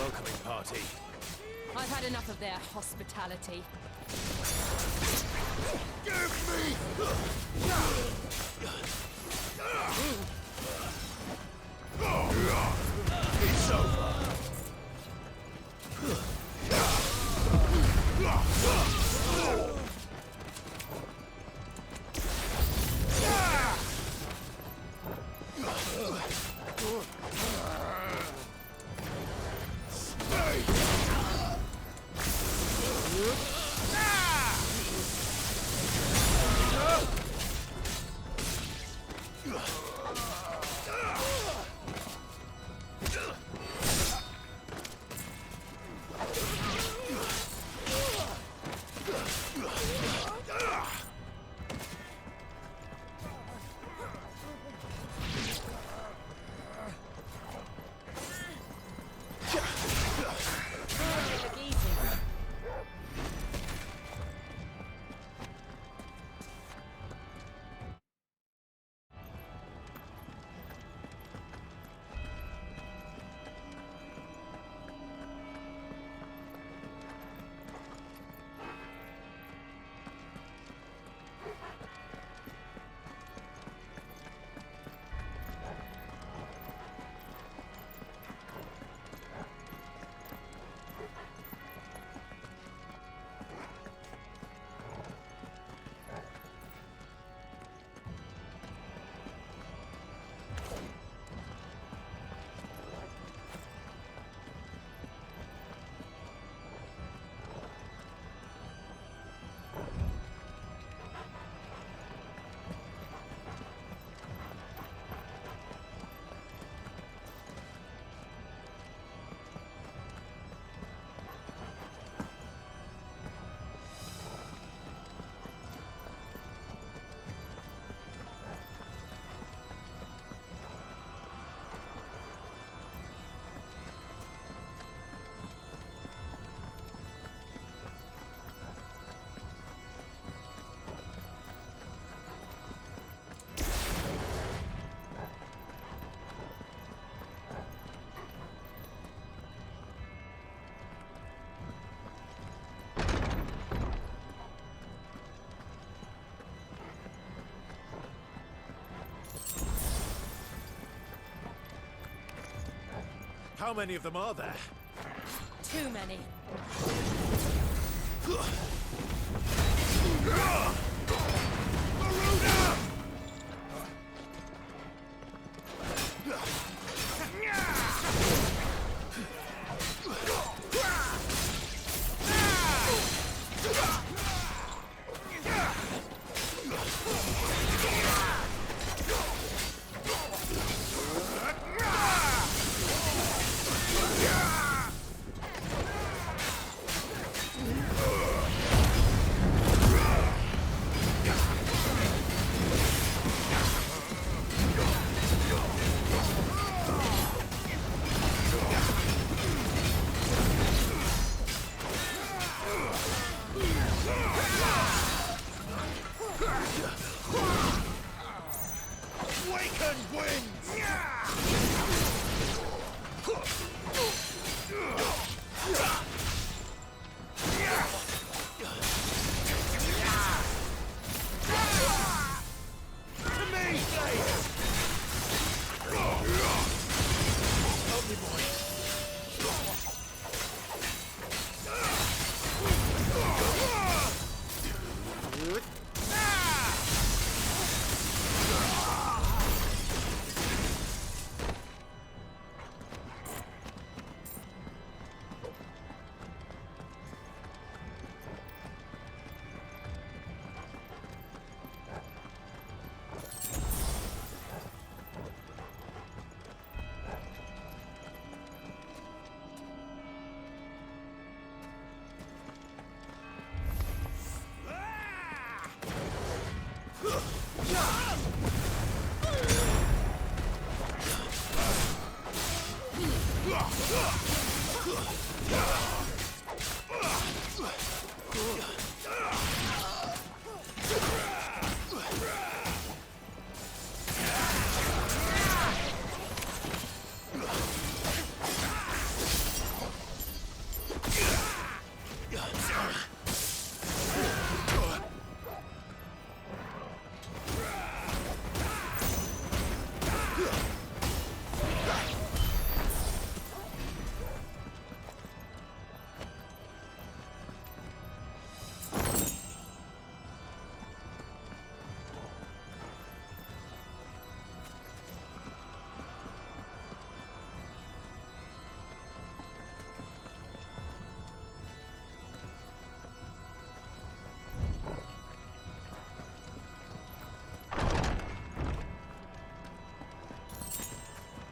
welcoming party. I've had enough of their hospitality. Give me! It's over! How many of them are there? Too many.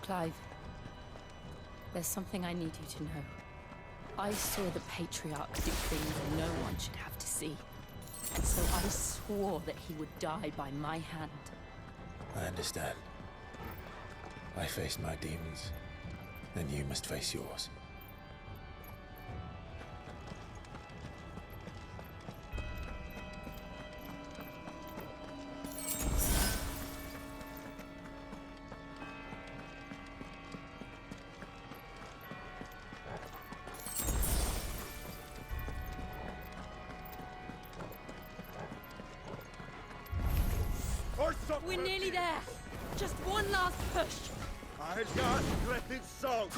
Clive, there's something I need you to know. I saw the Patriarch do things no one should have to see. And so I swore that he would die by my hand. I understand. I faced my demons, and you must face yours. We're nearly there. Just one last push. I just let it so.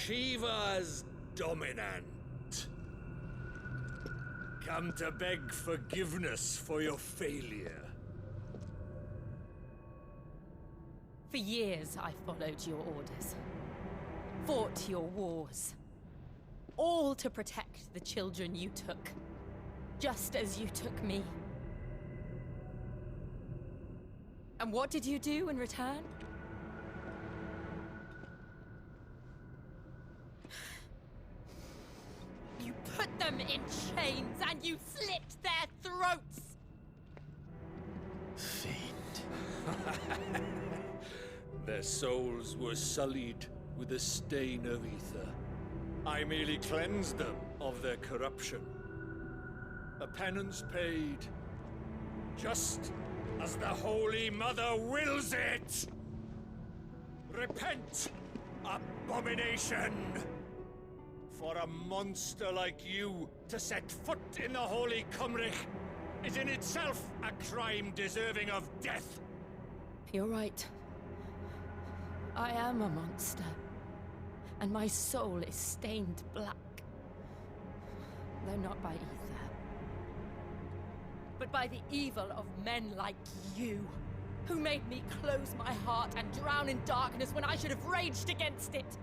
Shiva's dominant. Come to beg forgiveness for your failure. For years, I followed your orders. Fought your wars. All to protect the children you took. Just as you took me. And what did you do in return? You put them in chains and you slit their throats! Fiend. Their souls were sullied with a stain of ether. I merely cleansed them of their corruption. A penance paid, just as the Holy Mother wills it! Repent, abomination! For a monster like you to set foot in the Holy Cymric is in itself a crime deserving of death. You're right. I am a monster. And my soul is stained black. Though not by ether. But by the evil of men like you, who made me close my heart and drown in darkness when I should have raged against it.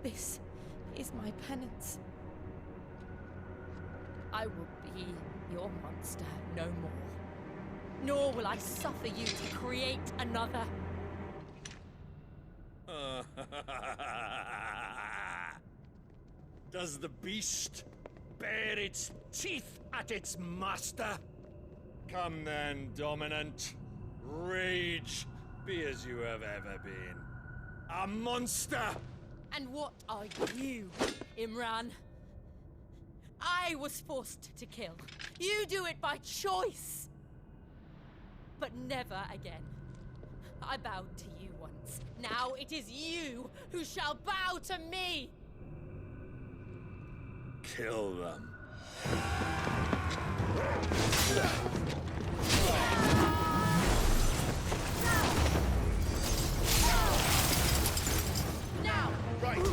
This is my penance. I will be your monster no more. Nor will I suffer you to create another. Does the beast bare its teeth at its master? Come then, Dominant. Rage, be as you have ever been. A monster! And what are you, Imran? I was forced to kill. You do it by choice. But never again. I bowed to you once. Now it is you who shall bow to me! Kill them. Now! Right.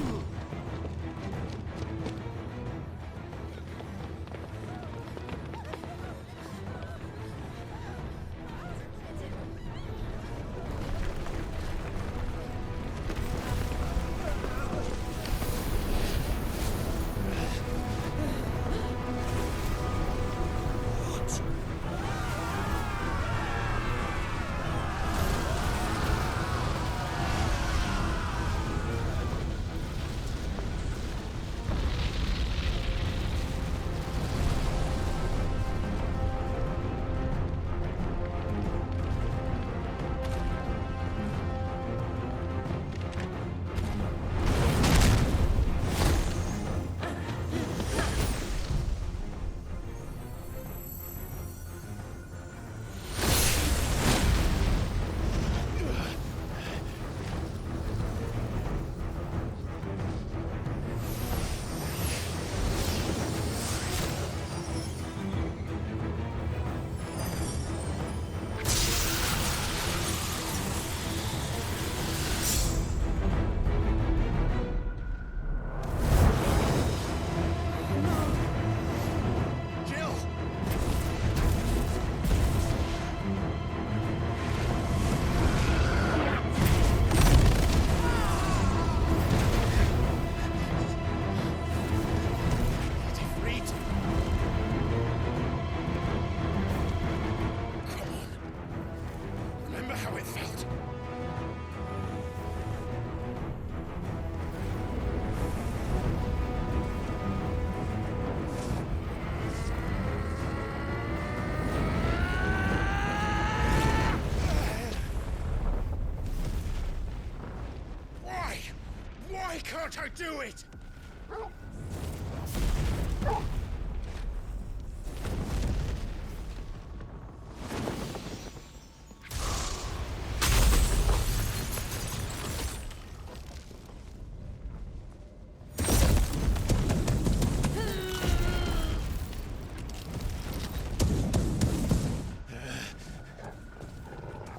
Why can't I do it?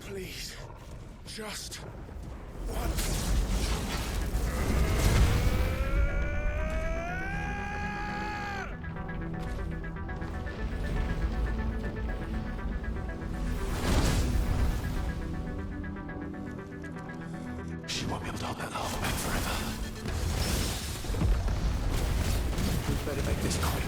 Please. Just once. She won't be able to hold that lava back forever. We'd better make this quick.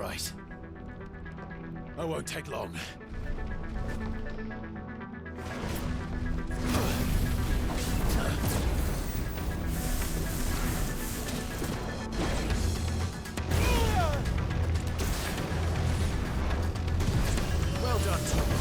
right. I won't take long. Well done, Chama.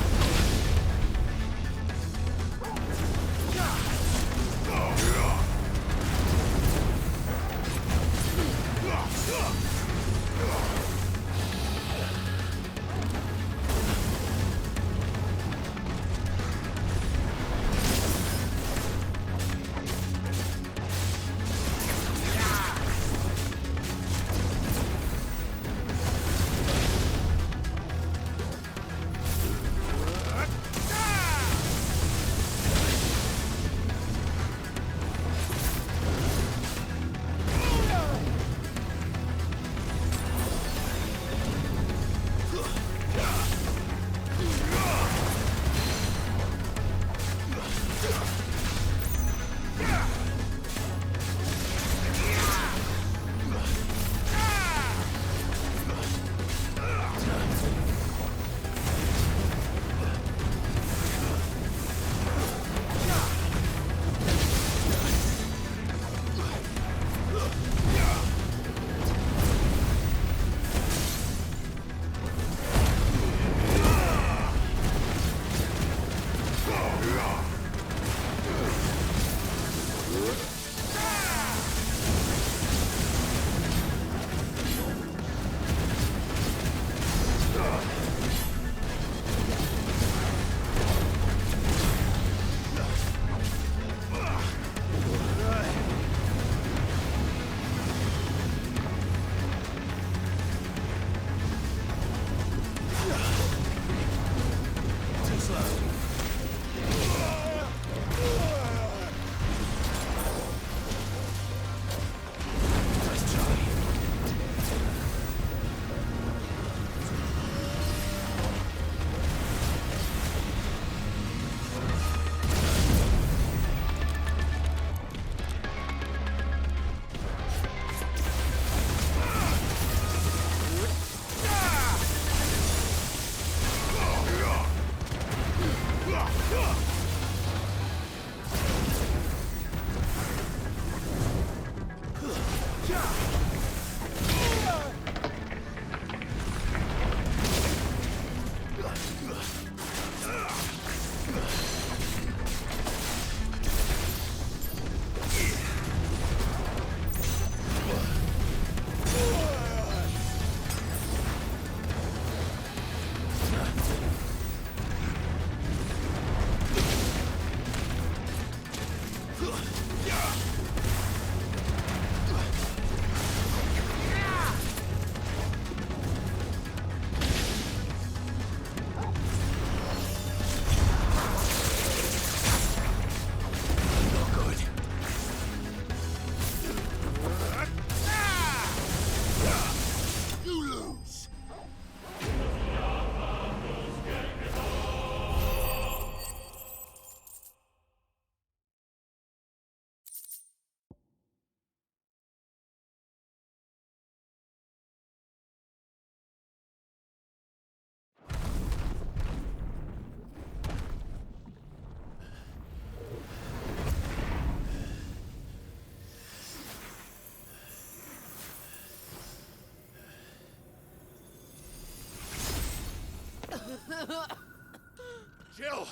Jill!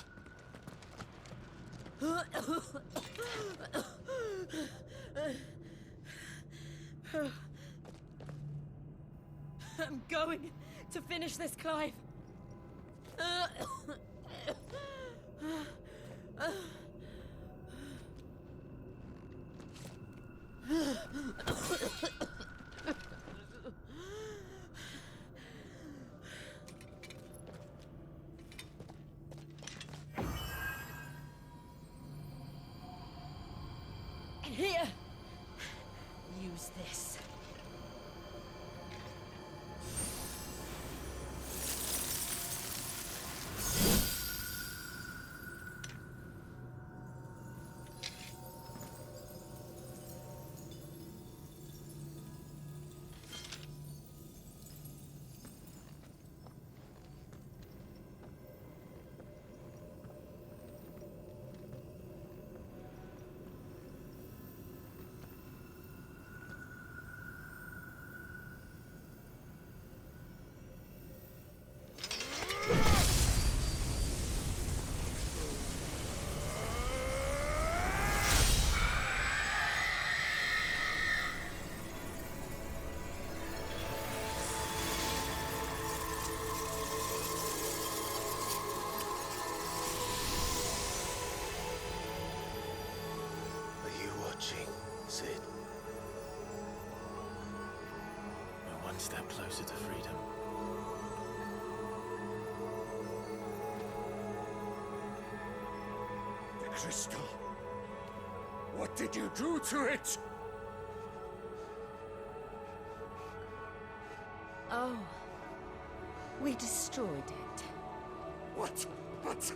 I'm going to finish this, Clive. And here, use this. watching, Sid. We're one step closer to freedom. The crystal. What did you do to it? Oh, we destroyed it. What? But...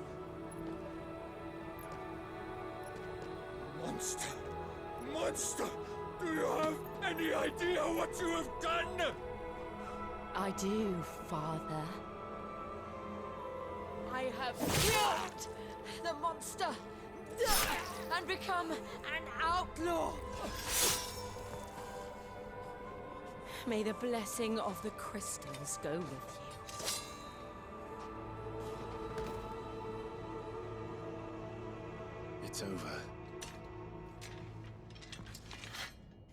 Monster! Monster! Do you have any idea what you have done? I do, Father. I have killed the monster and become an outlaw. May the blessing of the crystals go with you. It's over.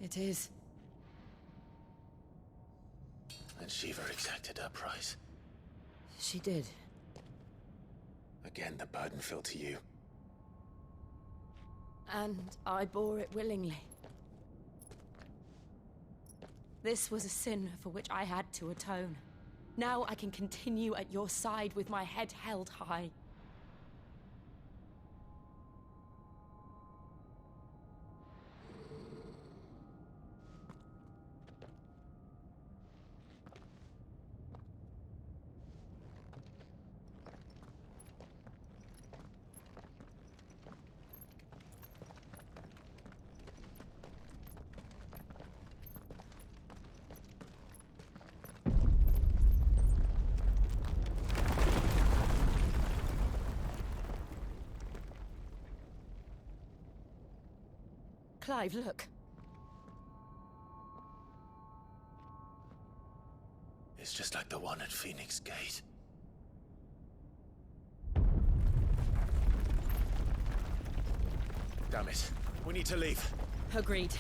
It is. And Shiva exacted her price. She did. Again, the burden fell to you. And I bore it willingly. This was a sin for which I had to atone. Now I can continue at your side with my head held high. Clive, look. It's just like the one at Phoenix Gate. Damn it. We need to leave. Agreed.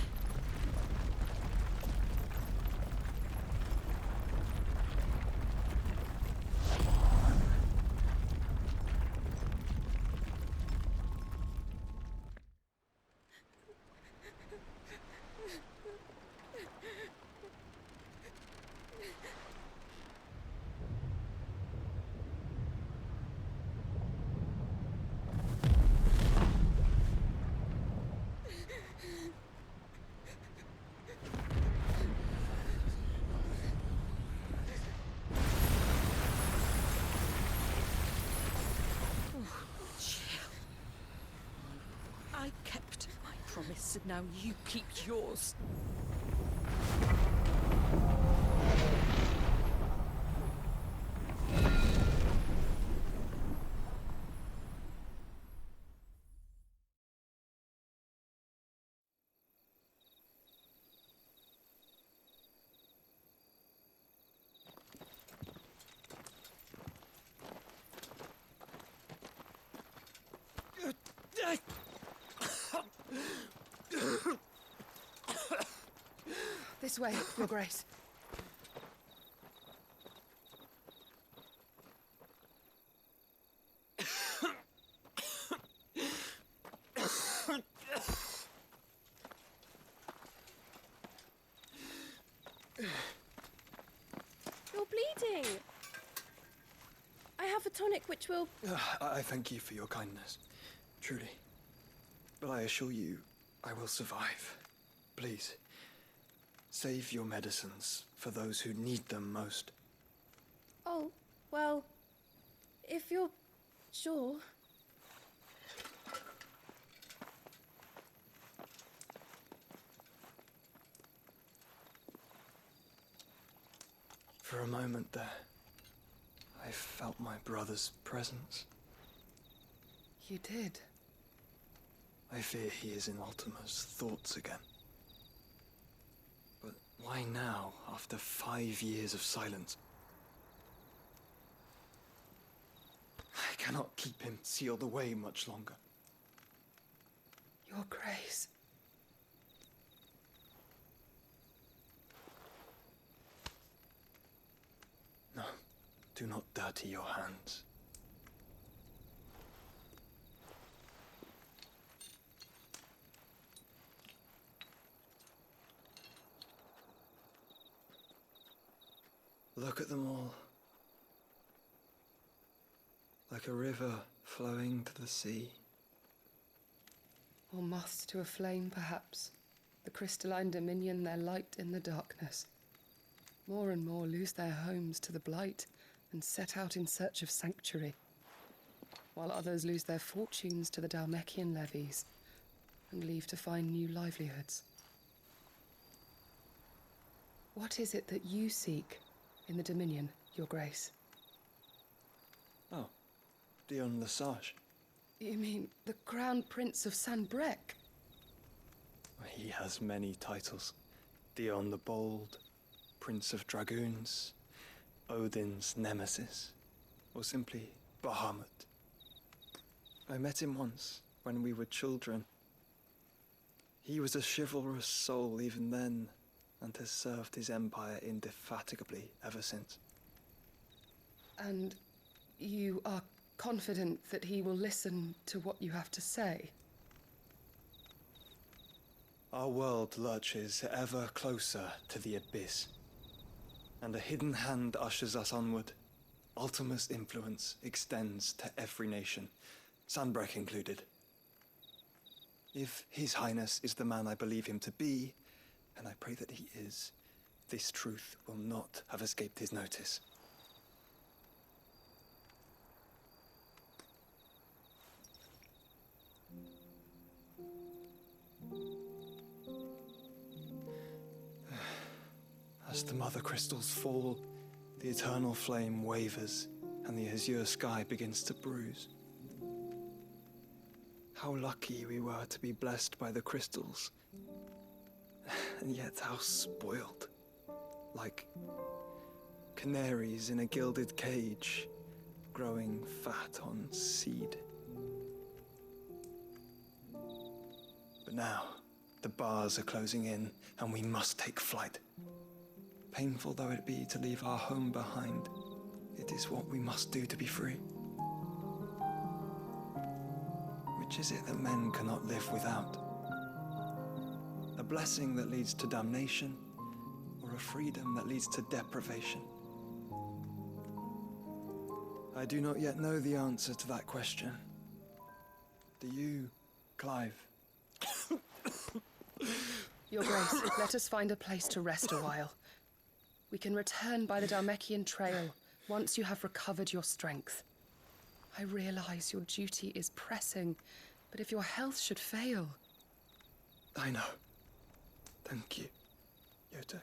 I kept my promise, and now you keep yours. This way, Your Grace. You're bleeding. I have a tonic which will... I thank you for your kindness, truly. But I assure you, I will survive. Please, save your medicines for those who need them most. Oh, well, if you're sure. For a moment there, I felt my brother's presence. You did. I fear he is in Ultima's thoughts again. But why now, after 5 years of silence? I cannot keep him sealed away much longer. Your Grace. No, do not dirty your hands. Look at them all. Like a river flowing to the sea. Or moths to a flame, perhaps. The crystalline dominion their light in the darkness. More and more lose their homes to the blight and set out in search of sanctuary, while others lose their fortunes to the Dhalmekian levies and leave to find new livelihoods. What is it that you seek in the Dominion, Your Grace? Oh, Dion Lesage. You mean the Crown Prince of Sanbrec? He has many titles. Dion the Bold, Prince of Dragoons, Odin's Nemesis, or simply Bahamut. I met him once, when we were children. He was a chivalrous soul even then, and has served his empire indefatigably ever since. And you are confident that he will listen to what you have to say? Our world lurches ever closer to the abyss, and a hidden hand ushers us onward. Ultima's influence extends to every nation, Sanbrec included. If His Highness is the man I believe him to be, and I pray that he is, this truth will not have escaped his notice. As the mother crystals fall, the eternal flame wavers, and the azure sky begins to bruise. How lucky we were to be blessed by the crystals, and yet how spoiled. Like canaries in a gilded cage, growing fat on seed. But now, the bars are closing in, and we must take flight. Painful though it be to leave our home behind, it is what we must do to be free. Which is it that men cannot live without? A blessing that leads to damnation, or a freedom that leads to deprivation? I do not yet know the answer to that question. Do you, Clive? Your Grace, let us find a place to rest a while. We can return by the Dhalmekian trail once you have recovered your strength. I realize your duty is pressing, but if your health should fail... I know. Thank you, Yote.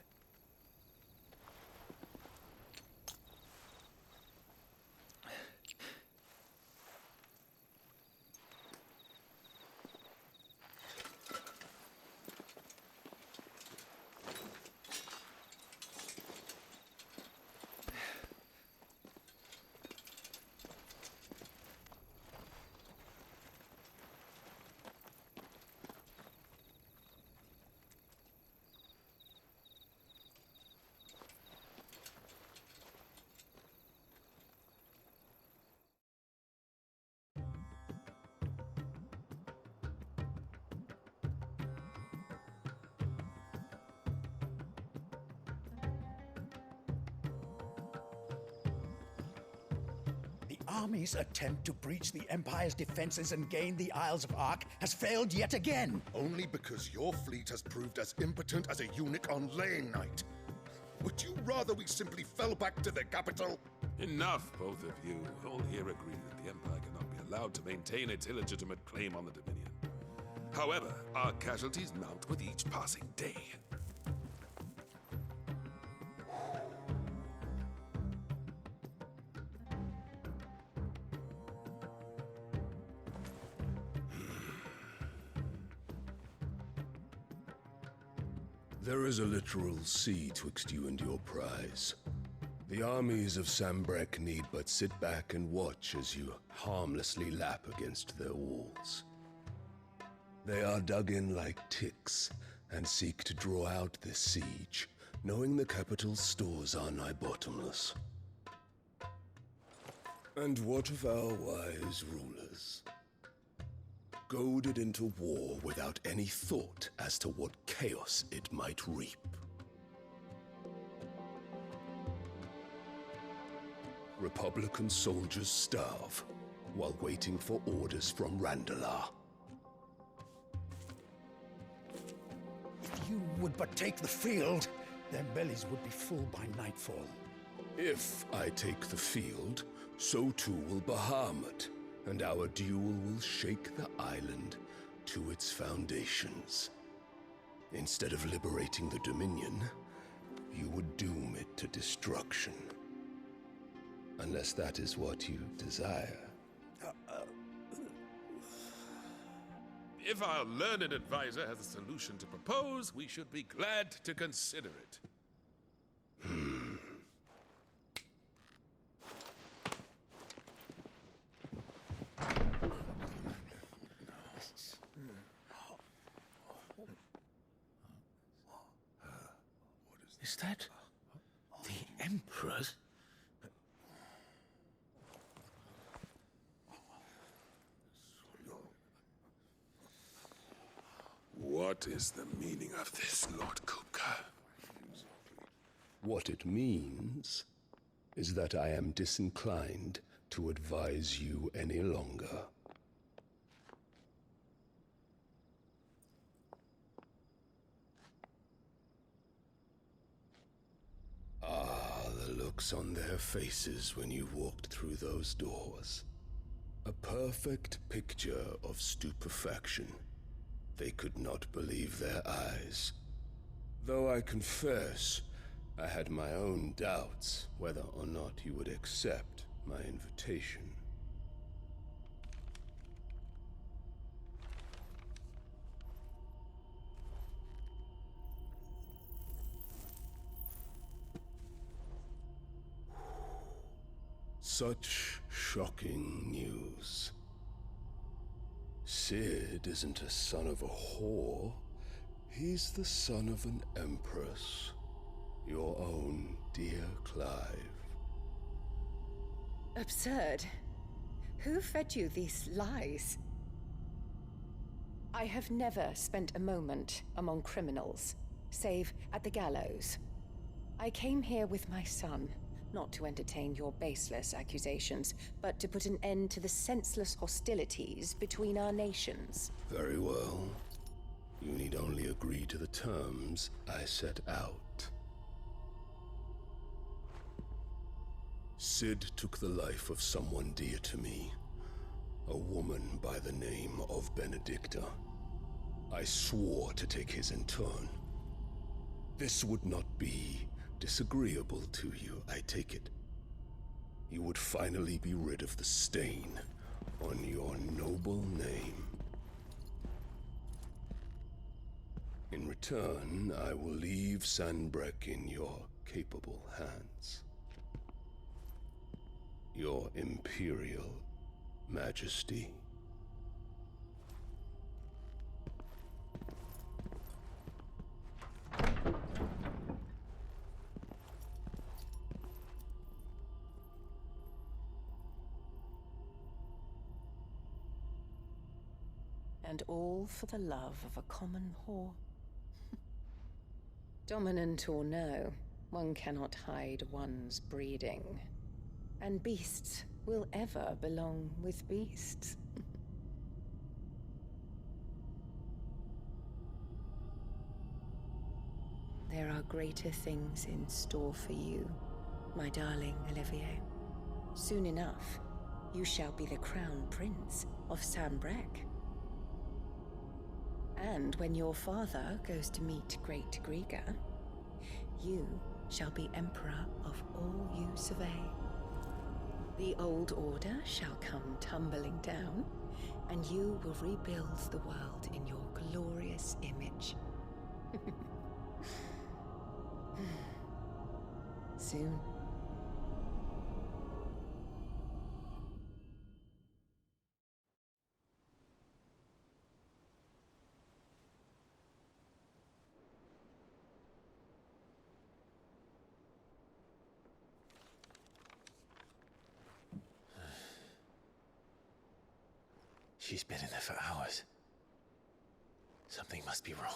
The army's attempt to breach the Empire's defenses and gain the Isles of Ark has failed yet again. Only because your fleet has proved as impotent as a eunuch on laying night. Would you rather we simply fell back to the capital? Enough, both of you. All here agree that the Empire cannot be allowed to maintain its illegitimate claim on the Dominion. However, our casualties mount with each passing day. There is a literal sea twixt you and your prize. The armies of Sanbrec need but sit back and watch as you harmlessly lap against their walls. They are dug in like ticks and seek to draw out this siege, knowing the capital's stores are nigh bottomless. And what of our wise rulers? Goaded into war without any thought as to what chaos it might reap. Republican soldiers starve while waiting for orders from Randalar. If you would but take the field, their bellies would be full by nightfall. If I take the field, so too will Bahamut, and our duel will shake the island to its foundations. Instead of liberating the Dominion, you would doom it to destruction. Unless that is what you desire. If our learned advisor has a solution to propose, we should be glad to consider it. Is that the Emperor's? What is the meaning of this, Lord Kupka? What it means is that I am disinclined to advise you any longer. The looks on their faces when you walked through those doors. A perfect picture of stupefaction. They could not believe their eyes. Though I confess, I had my own doubts whether or not you would accept my invitation. Such shocking news. Sid isn't a son of a whore. He's the son of an empress. Your own dear Clive. Absurd. Who fed you these lies? I have never spent a moment among criminals, save at the gallows. I came here with my son, not to entertain your baseless accusations, but to put an end to the senseless hostilities between our nations. Very well. You need only agree to the terms I set out. Sid took the life of someone dear to me, a woman by the name of Benedicta. I swore to take his in turn. This would not be disagreeable to you, I take it. You would finally be rid of the stain on your noble name. In return, I will leave Sanbreque in your capable hands. Your Imperial Majesty. And all for the love of a common whore. Dominant or no, one cannot hide one's breeding. And beasts will ever belong with beasts. There are greater things in store for you, my darling Olivier. Soon enough, you shall be the crown prince of Sanbreque. And when your father goes to meet Great Griga, you shall be emperor of all you survey. The old order shall come tumbling down, and you will rebuild the world in your glorious image. Soon. She's been in there for hours. Something must be wrong.